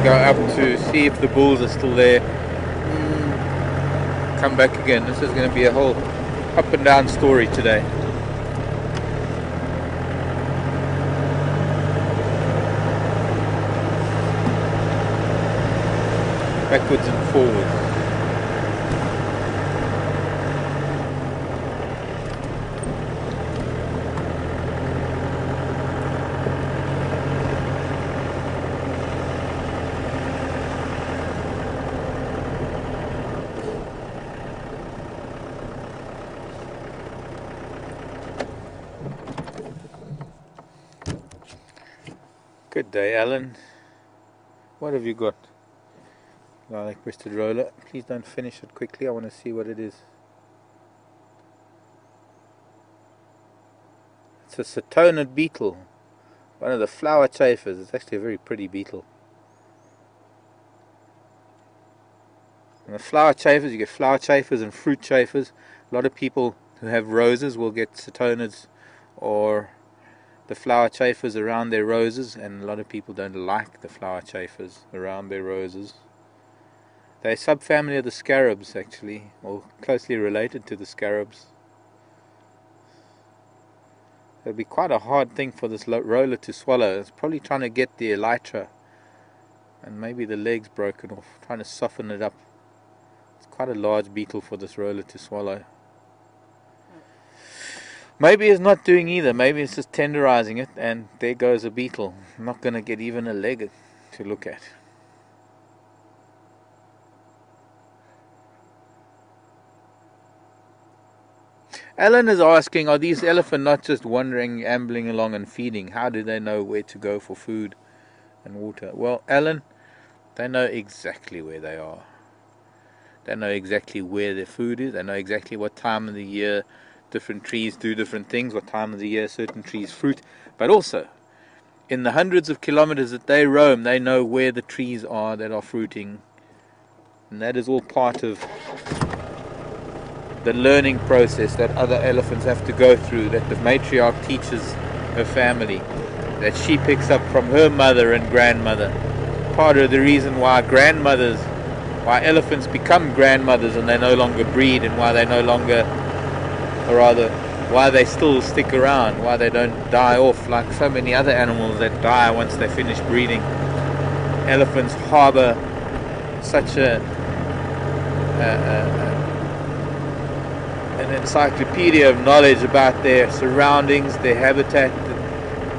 go up to see if the bulls are still there, come back again. This is going to be a whole up and down story today. Backwards and forwards. Good day, Alan. What have you got? Lilac breasted roller. Please don't finish it quickly. I want to see what it is. It's a Cetonid beetle. One of the flower chafers. It's actually a very pretty beetle. And the flower chafers, you get flower chafers and fruit chafers. A lot of people who have roses will get Cetonids or the flower chafers around their roses, and a lot of people don't like the flower chafers around their roses. They're a subfamily of the scarabs, actually, or closely related to the scarabs. It'll be quite a hard thing for this roller to swallow. It's probably trying to get the elytra and maybe the legs broken off, trying to soften it up. It's quite a large beetle for this roller to swallow. Maybe it's not doing either. Maybe it's just tenderizing it, and there goes a beetle. I'm not going to get even a leg to look at. Alan is asking, are these elephants not just wandering, ambling along and feeding? How do they know where to go for food and water? Well, Alan, they know exactly where they are. They know exactly where their food is. They know exactly what time of the year different trees do different things, what time of the year certain trees fruit. But also, in the hundreds of kilometers that they roam, they know where the trees are that are fruiting. And that is all part of the learning process that other elephants have to go through, that the matriarch teaches her family, that she picks up from her mother and grandmother. Part of the reason why elephants become grandmothers and they no longer breed, and why they no longer, or rather, why they still stick around, why they don't die off like so many other animals that die once they finish breeding. Elephants harbor such an encyclopedia of knowledge about their surroundings, their habitat,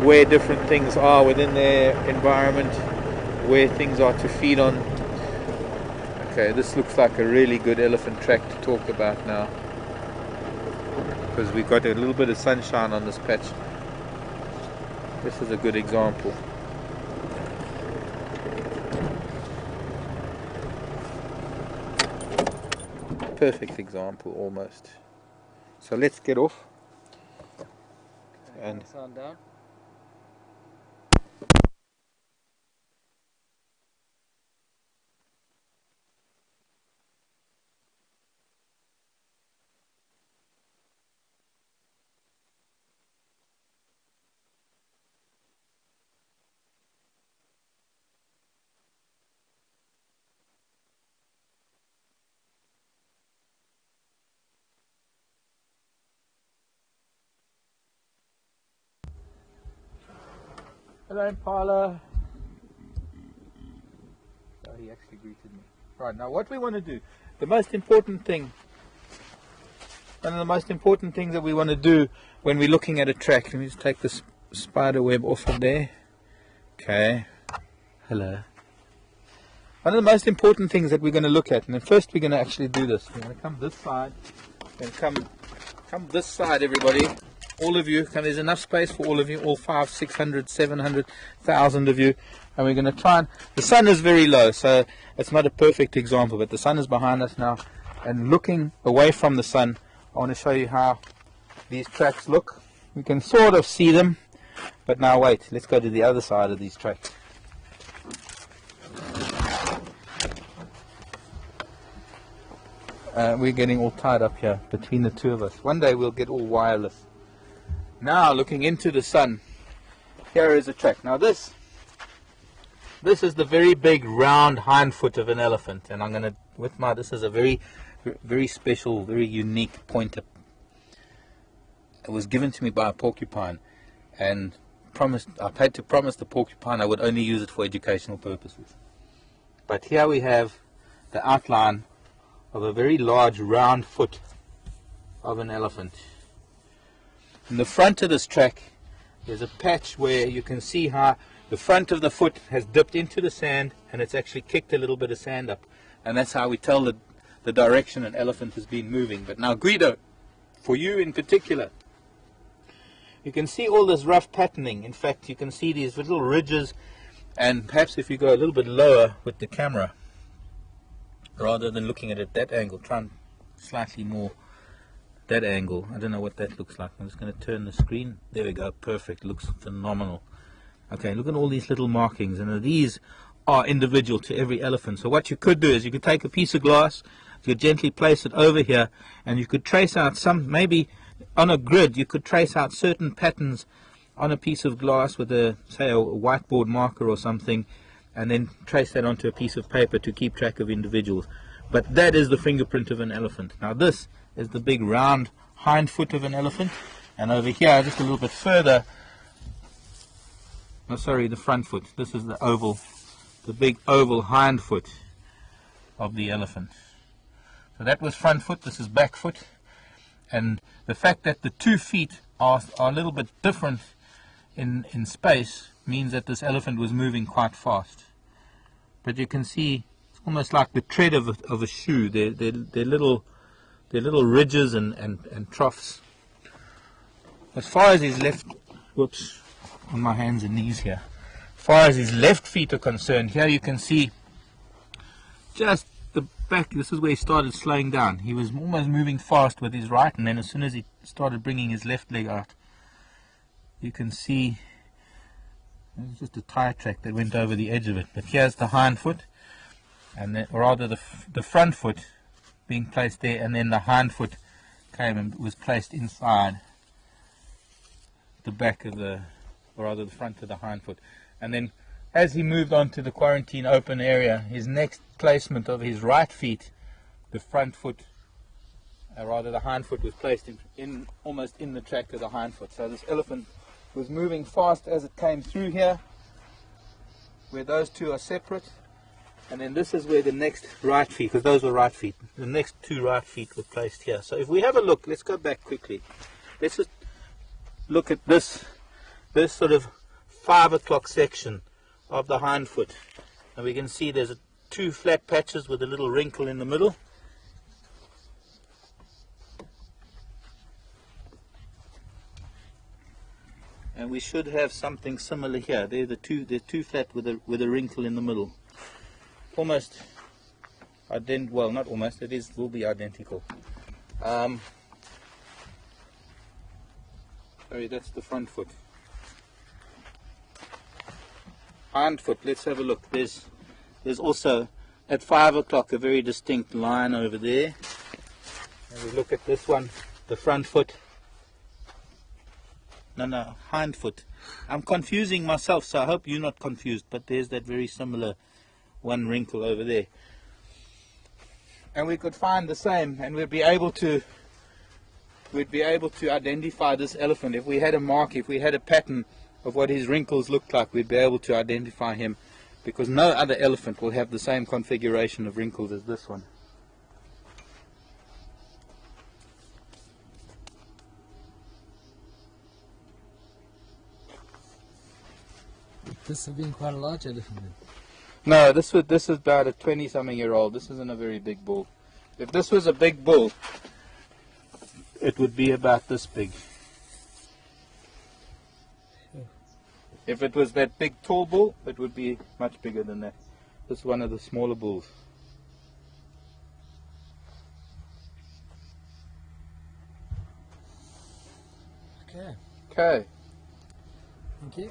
where different things are within their environment, where things are to feed on. Okay, this looks like a really good elephant track to talk about now, because we've got a little bit of sunshine on this patch. This is a good example. Perfect example, almost. So let's get off and sound down. hello, Impala. Oh, he actually greeted me. Right, now what we want to do, the most important thing, one of the most important things that we want to do when we're looking at a track, let me just take this spider web off of there. Okay, hello. One of the most important things that we're going to look at, and then first we're going to actually do this. We're going to come this side, and come this side, everybody. All of you, there's enough space for all of you, all 500, 600, 700,000 of you. And we're going to try and, the sun is very low, so it's not a perfect example, but the sun is behind us now. And looking away from the sun, I want to show you how these tracks look. You can sort of see them, but now wait, let's go to the other side of these tracks. We're getting all tied up here between the two of us. One day we'll get all wireless. Now looking into the sun, here is a track. Now this This is the very big round hind foot of an elephant, and I'm going to, this is a very, very special, very unique pointer. It was given to me by a porcupine, and I had to promise the porcupine I would only use it for educational purposes. But here we have the outline of a very large round foot of an elephant. In the front of this track there's a patch where you can see how the front of the foot has dipped into the sand, and it's actually kicked a little bit of sand up, and that's how we tell the direction an elephant has been moving. But now, Guido, for you in particular, you can see all this rough patterning. In fact, you can see these little ridges, and perhaps if you go a little bit lower with the camera, rather than looking at it that angle, try and slightly more that angle. I don't know what that looks like. I'm just going to turn the screen. There we go. Perfect. Looks phenomenal. Okay, look at all these little markings, and these are individual to every elephant. So what you could do is you could take a piece of glass, you could gently place it over here, and you could trace out some, maybe on a grid, you could trace out certain patterns on a piece of glass with say a whiteboard marker or something, and then trace that onto a piece of paper to keep track of individuals. But that is the fingerprint of an elephant. Now this is the big round hind foot of an elephant, and over here just a little bit further, the front foot. This is the oval, the big oval hind foot of the elephant. So that was front foot, this is back foot, and the fact that the 2 feet are a little bit different in space means that this elephant was moving quite fast. But you can see it's almost like the tread of a shoe. They're little ridges and troughs. As far as his left, whoops, on my hands and knees here. As far as his left feet are concerned, here you can see just the back. This is where he started slowing down. He was almost moving fast with his right, and then as soon as he started bringing his left leg out, you can see there's just a tire track that went over the edge of it. But here's the hind foot, and then, or rather the front foot being placed there, and then the hind foot came and was placed inside the back of the, or rather the front of the hind foot. And then as he moved on to the quarantine open area, his next placement of his right feet, the front foot, or rather the hind foot, was placed in almost in the track of the hind foot. So this elephant was moving fast as it came through here, where those two are separate. And then this is where the next right feet, because those were right feet, the next 2 right feet were placed here. So if we have a look, let's go back quickly. Let's just look at this sort of 5 o'clock section of the hind foot, and we can see there's 2 flat patches with a little wrinkle in the middle. And we should have something similar here. They're they're 2 flat with a wrinkle in the middle. Almost identical. Well, not almost. Will be identical. Sorry, that's the front foot. Hind foot, let's have a look. There's also at 5 o'clock a very distinct line over there. And we look at this one, the front foot. No, hind foot. I'm confusing myself, so I hope you're not confused, but there's that very similar one wrinkle over there. And we could find the same, and we'd be able to identify this elephant. If we had a mark, if we had a pattern of what his wrinkles looked like, we'd be able to identify him, because no other elephant will have the same configuration of wrinkles as this one. This has been quite a large elephant then. No, this is about a 20-something-year-old. This isn't a very big bull. If this was a big bull, it would be about this big. If it was that big tall bull, it would be much bigger than that. This is one of the smaller bulls. Okay. Okay. Thank you.